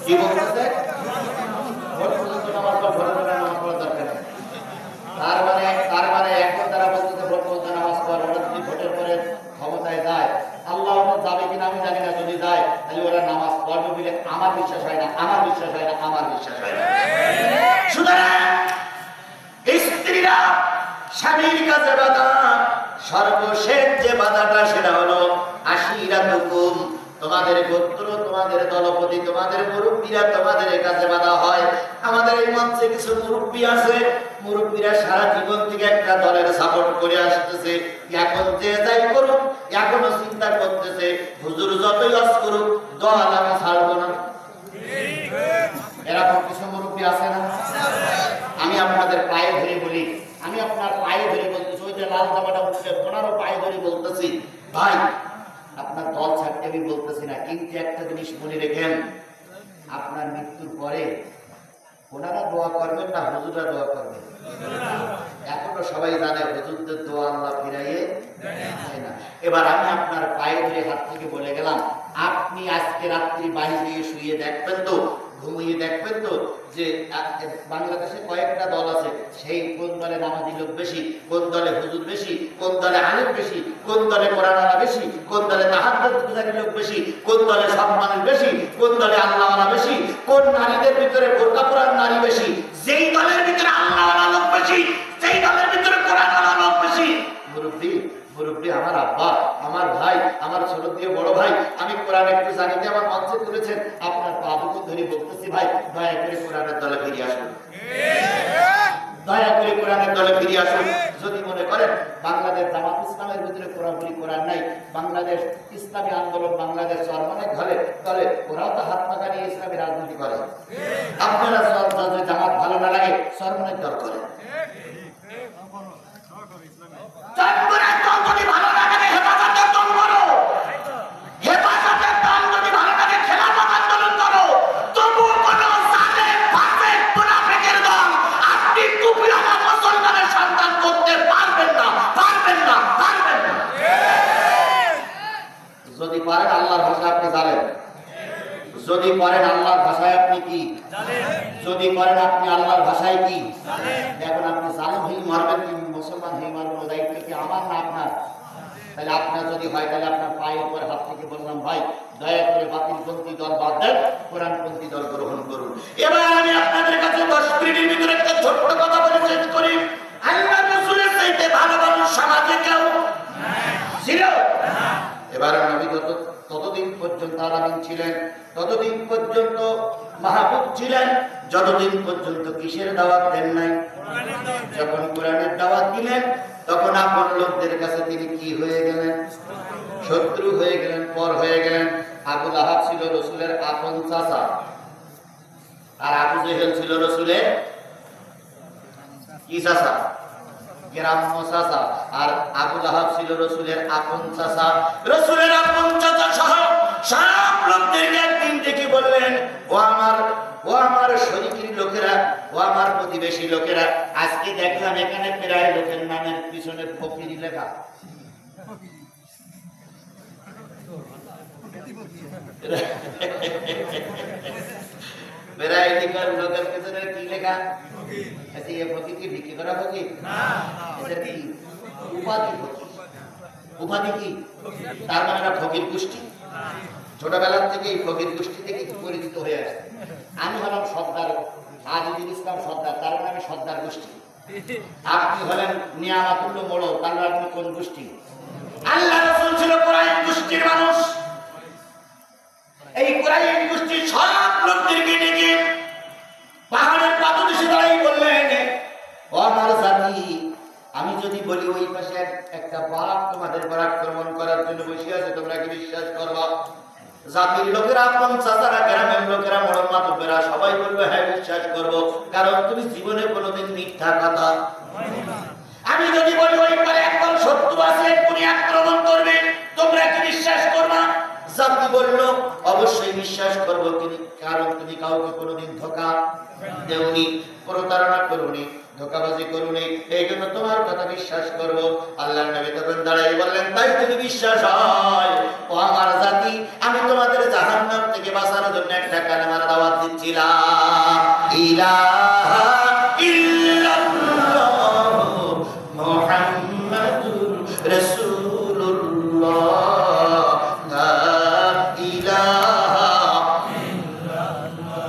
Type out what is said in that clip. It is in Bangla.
কি বলতেছে? ভোট পর্যন্ত নামাজ পড়ার দরকার নেই। তার মানে এখন তারা বলতেছে ভোট পর্যন্ত নামাজ পড়, ওরা যদি ভোটের পরে ক্ষমতায় যায়, আল্লাহ ওরা যাবে কিনা আমি জানি না, যদি যায় তাহলে ওরা নামাজ পড়বে বলে আমার বিশ্বাস হয় না, আমার বিশ্বাস হয় না, আমার বিশ্বাস হয় না। সুতরাং স্ত্রীরা স্বামীর কাছে বাধা, সর্বশেষ যে বাধাটা সেটা হলো আশিরাতুকুম, তোমাদের গোত্র, তোমাদের দলপতি, তোমাদের মুরব্বীরা তোমাদের কাছে বাধা হয়। আমাদের এই মঞ্চে কিছু মুরব্বী আছে, মুরব্বীরা সারা জীবন থেকে একটা দলের সাপোর্ট করে আসতেছে। এখন যে যাই করুক, এখনো চিন্তা করতেছে হুজুর যতই লস করুক দল আমি ছাড়বো না। এরকম কিছু মুরব্বী আছে না? আমি আপনাদের পায়ে ধরে বলি, আমি আপনার পায়ে ধরে বলতেছি, ওই যে লাল জামাটা উঠছে ওনারও পায়ে ধরে বলতেছি, ভাই আপনার দল ছাড়তে আমি বলতেছি না, কিন্তু একটা জিনিস মনে রেখেন, আপনার মৃত্যুর পরে ওনারা দোয়া করবেন না হুজুররা দোয়া করবেন? এখনো সবাই জানে হুজুরদের দোয়া আল্লাহ ফিরাইয়ে দেয় না। এবার আমি আপনার পায়ে ধরে হাত থেকে বলে গেলাম, আপনি আজকে রাত্রি বাইরে শুয়ে দেখবেন তো, ঘুমিয়ে দেখবেন তো যে বাংলাদেশে কয়েকটা দল আছে, সেই কোন দলে নামাজি লোক বেশি, কোন দলে হুজুর বেশি, কোন দলে আলেম বেশি, কোন দলে কোরআনওয়ালা বেশি, কোন দলে তাহাজ্জুদকারী লোক বেশি, কোন দলে সব মানুষ বেশি, কোন দলে আল্লাহওয়ালা বেশি, কোন নারীদের ভিতরে বোরকা পরা নারী বেশি। যেই দলের ভিতরে আল্লাহওয়ালা লোক বেশি, সেই দলের ভিতরে কোরআনওয়ালা লোক বেশি। মুরব্বি মুরব্বি আমার আব্বা, আমার ভাই, আমার ছোট দিয়ে বড় ভাই, আমি কোরআন একটু জানিতে আমার মঞ্চে তুলেছেন, আপনার পা দুটো ধরে বলতেছি ভাই দয়া করে কোরআনের দলে ফিরে আসুন, দয়া করে কোরআনের দলে ফিরে আসুন। যদি মনে করেন বাংলাদেশ জামাত ইসলামের ভিতরে পুরোপুরি কোরআন নাই, বাংলাদেশ ইসলামী আন্দোলন, বাংলাদেশ চরমনের দলে ওরাও তো হাত পাকা নিয়ে ইসলামী রাজনীতি করে, আপনারা জামাত ভালো না লাগে চরমনের দল করে, যদি পারেন আল্লাহর ভাষা আপনি জানেন, যদি পারেন আল্লাহর ভাষায় আপনি কি জানেন, যদি পারেন আপনি আল্লাহর ভাষায় কি জানেন। এখন আপনি জানেন হই মারবেন কি মুসলমান হই মারবেন, দায়িত্ব কি আমার না আপনার? তাহলে আপনার যদি হয় তাহলে আপনার পায়ের উপর হাত থেকে বললাম ভাই দয়া করে বাতিলপন্থী দল বাদ দেন, কোরআনপন্থী দল গ্রহণ করুন। এবার আমি আপনাদের কাছে 10 মিনিটের ভিতরে একটা ছোট্ট কথা বলে শেষ করি। আল্লাহ রাসূলের চাইতে ভালো মানুষ সমাজে কেউ ছিল না। এবার নবী ততদিন পর্যন্ত আলামিন ছিলেন, ততদিন পর্যন্ত মাহবুব ছিলেন, যতদিন পর্যন্ত কিসের দাওয়াত দেন নাই? যখন কোরআনের দাওয়াত দিলেন তখন আপন লোকদের কাছে তিনি কি হয়ে গেলেন? শত্রু হয়ে গেলেন, পর হয়ে গেলেন। আবু লাহাব ছিল রাসূলের আপন চাচা, আর আবু জেহেল ছিল রাসূলের কি চাচা? গ্রাম্য চাচা। আর আবু লাহাব ছিল রাসূলের আপন চাচা। রাসূলের আপন চাচা সহ সব লোকদেরকে একদিন ডেকে বললেন, ও আমার শরীকের লোকেরা, ও আমার প্রতিবেশী লোকেরা, আজকে দেখলাম এখানে প্রায় লোকের নামের পিছনে ফকিরি লেখা। লোকের পিছনে কি লেখা? ফকির কি বিক্রি করা ফকির? এটা কি উপাধি? উপাধি কি? তার মানে না ফকির গোষ্ঠী। ছোটবেলার থেকে এই ফকির গোষ্ঠী থেকে পরিচিত হয়ে আসছে। আমি হলাম সর্দার আজিজুল ইসলাম সর্দার, তার মানে আমি সর্দার গোষ্ঠী। আপনি হলেন নিয়ামাতুল্লাহ মোড়ল, তার মানে আপনি কোন গোষ্ঠী? আল্লাহ রাসূল ছিল কুরাইশ গোষ্ঠীর মানুষ। এই কুরাইশ গোষ্ঠীর সব লোকদেরকে ডেকে পাহাড়ের পাদদেশে দাঁড়িয়ে বললেন, ও আমার জাতি, আমি যদি বলি ওই পাশে একটা বাঘ তোমাদের উপর আক্রমণ করার জন্য বসে আছে, তোমরা কি বিশ্বাস করবা? জাতির লোকেরা, আপন চাচারা, গ্রামের লোকেরা, বড় মাতব্বরেরা সবাই বলবে হ্যাঁ বিশ্বাস করবো, কারণ তুমি জীবনে কোনোদিন মিথ্যা কথা। আমি যদি বলি ওই পারে একদল শত্রু আছে, উনি আক্রমণ করবে, তোমরা কি বিশ্বাস করবা? জাতি বলল অবশ্যই বিশ্বাস করবো, কারণ তুমি কাউকে কোনোদিন ধোঁকা দেওনি, প্রতারণা করোনি, ধোঁকাবাজি করুনি, এই জন্য তোমার কথা বিশ্বাস করবো। আল্লাহর নবী তখন দাঁড়িয়ে বললেন, তাই যদি বিশ্বাস হয়, ও আমার জাতি, আমি তোমাদের জাহান্নাম থেকে বাঁচানোর জন্য একটা কালেমার দাওয়াত লা ইলাহা